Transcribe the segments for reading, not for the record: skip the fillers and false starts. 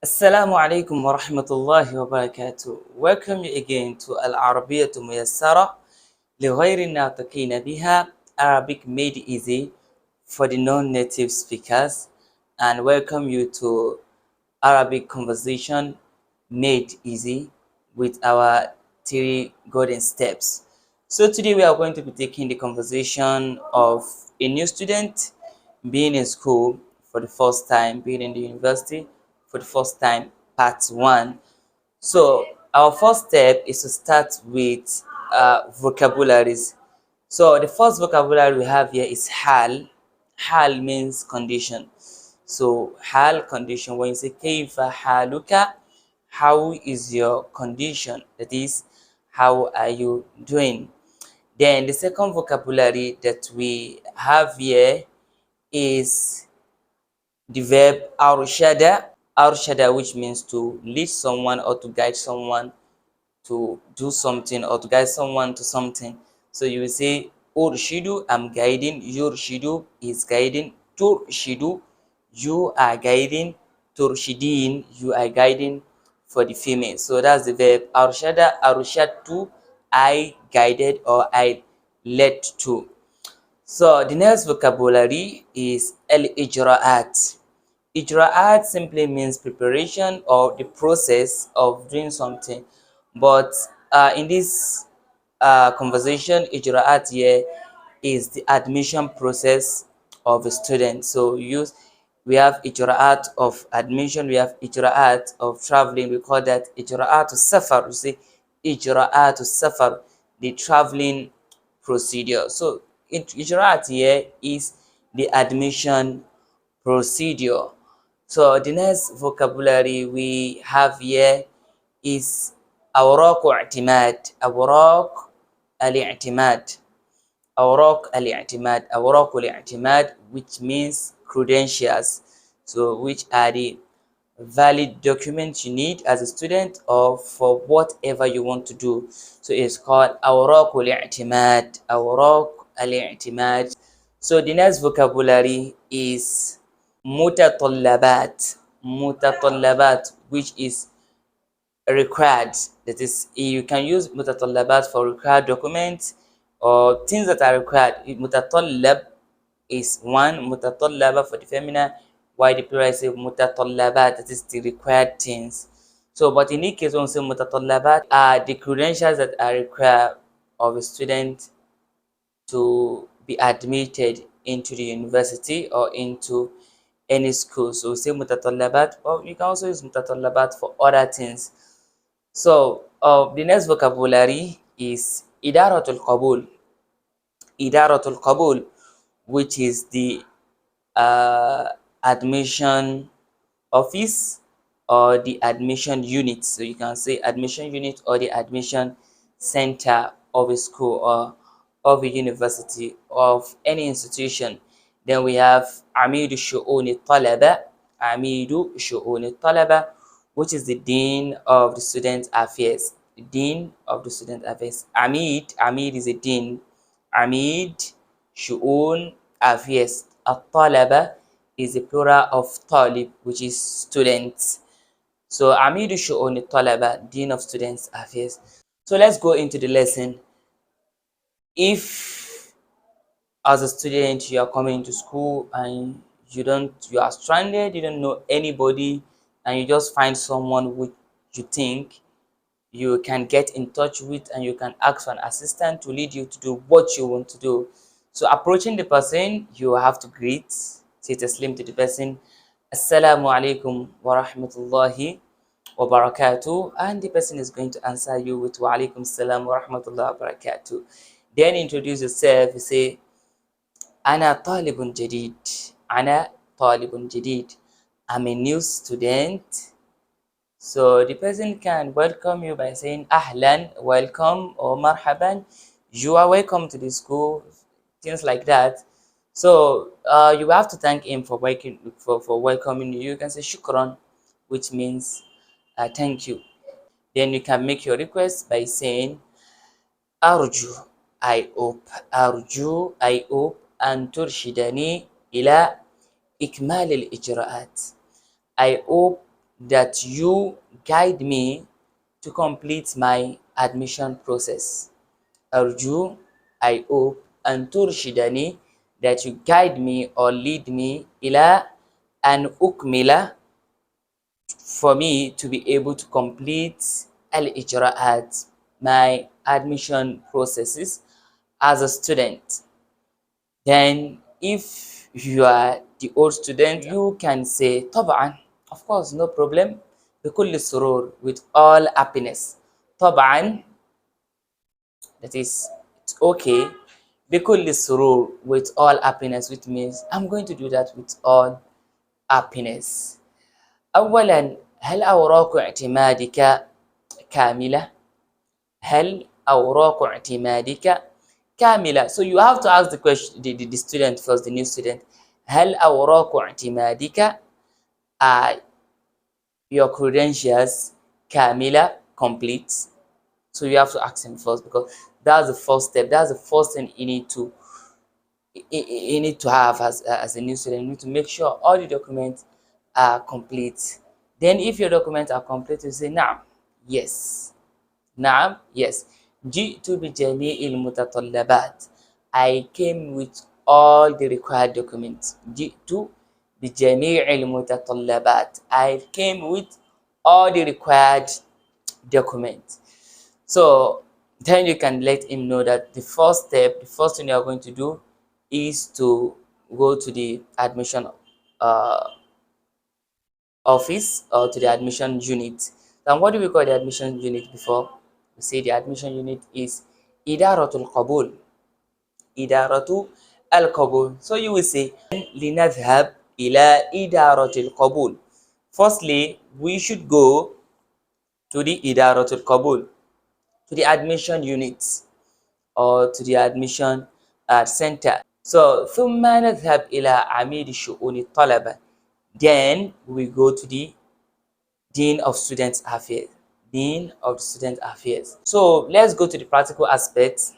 Assalamu alaikum wa rahmatullahi wa barakatuh. Welcome you again to Al-Arabiyyah Muyassara لغير الناطقين بها, Arabic made easy for the non-native speakers, and welcome you to Arabic conversation made easy with our three golden steps. So today we are going to be taking the conversation of a new student being in school for the first time, being in the university for the first time, part one. So our first step is to start with vocabularies. So the first vocabulary we have here is hal. Hal means condition. So hal, condition. When you say kayfa haluka, how is your condition? That is, how are you doing? Then the second vocabulary that we have here is the verb arshada. Arshada, which means to lead someone or to guide someone to do something or to guide someone to something. So you will say urshidu, I'm guiding. Yurshidu is guiding. Turshidu, you are guiding. Turshidin, you are guiding for the female. So that's the verb arshada. Arshadtu, I guided or I led to. So the next vocabulary is al-ijra'at. Ijra'at simply means preparation or the process of doing something. But in this conversation, ijra'at here is the admission process of a student. So we have ijra'at of admission, we have ijra'at of traveling. We call that ijra'at safar. You see, ijra'at safar, the traveling procedure. So ijra'at here is the admission procedure. So the next vocabulary we have here is awraq i'timad. Awraq al-i'timad. Awraq al-i'timad. Awraq al-i'timad, which means credentials. So which are the valid documents you need as a student or for whatever you want to do. So it's called awraq al-i'timad. Awraq al-i'timad. So the next vocabulary is mutatallabat. Mutatallabat, which is required. That is, you can use mutatallabat for required documents or things that are required. Mutatallab is one, mutatallaba for the feminine, while the plural is mutatallabat, that is the required things. So, but in this case, when we say mutatallabat, are the credentials that are required of a student to be admitted into the university or into any school. So we say mutatallabat, or you can also use mutatallabat for other things. So the next vocabulary is idaratul qabul. Idaratul qabul, which is the admission office or the admission unit. So you can say admission unit or the admission center of a school or of a university, of any institution. Then we have Amidu Shu'uni Talaba, Amidu Shu'uni Talaba, which is the Dean of the Student Affairs. The Dean of the Student Affairs. Amid is a Dean. Amid Shu'un Affairs. At-Talaba is the plural of Talib, which is students. So Amidu Shu'uni Talaba, Dean of Students Affairs. So let's go into the lesson. If as a student you are coming to school and you are stranded, you don't know anybody, and you just find someone which you think you can get in touch with and you can ask for an assistant to lead you to do what you want to do. So approaching the person, you have to greet, say taslim to the person, assalamu alaikum wa rahmatullahi wa barakatuh, and the person is going to answer you with wa alaikum salam wa rahmatullahi wa barakatuh. Then introduce yourself. You say ana talibun jadid. Ana talibun jadid. I'm a new student. So the person can welcome you by saying ahlan, welcome, or marhaban, you are welcome to the school, things like that. So you have to thank him for welcoming you. You can say shukran, which means thank you. Then you can make your request by saying arju, I hope, arju, I hope, an turshidani ila ikmal al-ijra'at. I hope that you guide me to complete my admission process. أرجو, I hope, أن ترشدني, that you guide me or lead me إلى أن أكمل, for me to be able to complete al-ijra'at, my admission processes as a student. Then if you are the old student, you can say طبعا, of course, no problem, بكل سرور, with all happiness. طبعا, that is, it's okay. بكل سرور, with all happiness, which means I'm going to do that with all happiness. أولا, هل أوراق اعتمادك كاملة؟ هل أوراق اعتمادك كاملة? So you have to ask the question, the student first, the new student. هل أوراق اعتمادك, are your credentials كاملة, complete? So you have to ask him first, because that's the first step. That's the first thing you need to have as a new student. You need to make sure all the documents are complete. Then if your documents are complete, you say نعم, yes. نعم, yes. جئت بجميع المتطلبات. I came with all the required documents. جئت بجميع المتطلبات. I came with all the required documents. So then you can let him know that the first step, the first thing you are going to do is to go to the admission uh, office, or to the admission unit. Then what do we call the admission unit before? We say the admission unit is إدارة القبول. إدارة القبول. So you will say لنذهب إلى إدارة القبول. Firstly, we should go to the إدارة القبول, to the admission units, or to the admission center. So ثم نذهب إلى عميد شؤون الطلبة. Then we go to the Dean of Student Affairs. Dean of Student Affairs. So let's go to the practical aspects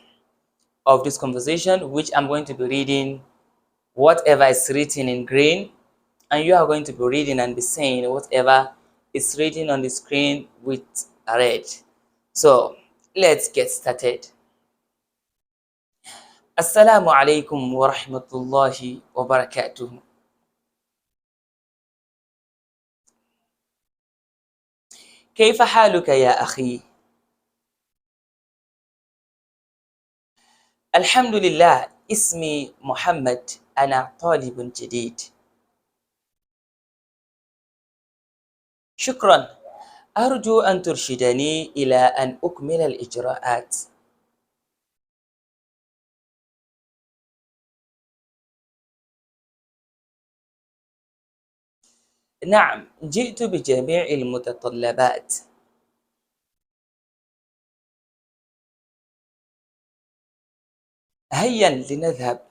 of this conversation, which I'm going to be reading whatever is written in green, and you are going to be reading and be saying whatever is written on the screen with red. So let's get started. السلام عليكم ورحمة الله وبركاته. كيف حالك يا أخي؟ الحمد لله، اسمي محمد، أنا طالب جديد. شكرا، أرجو أن ترشدني إلى أن أكمل الإجراءات. نعم، جئت بجميع المتطلبات. هيا لنذهب.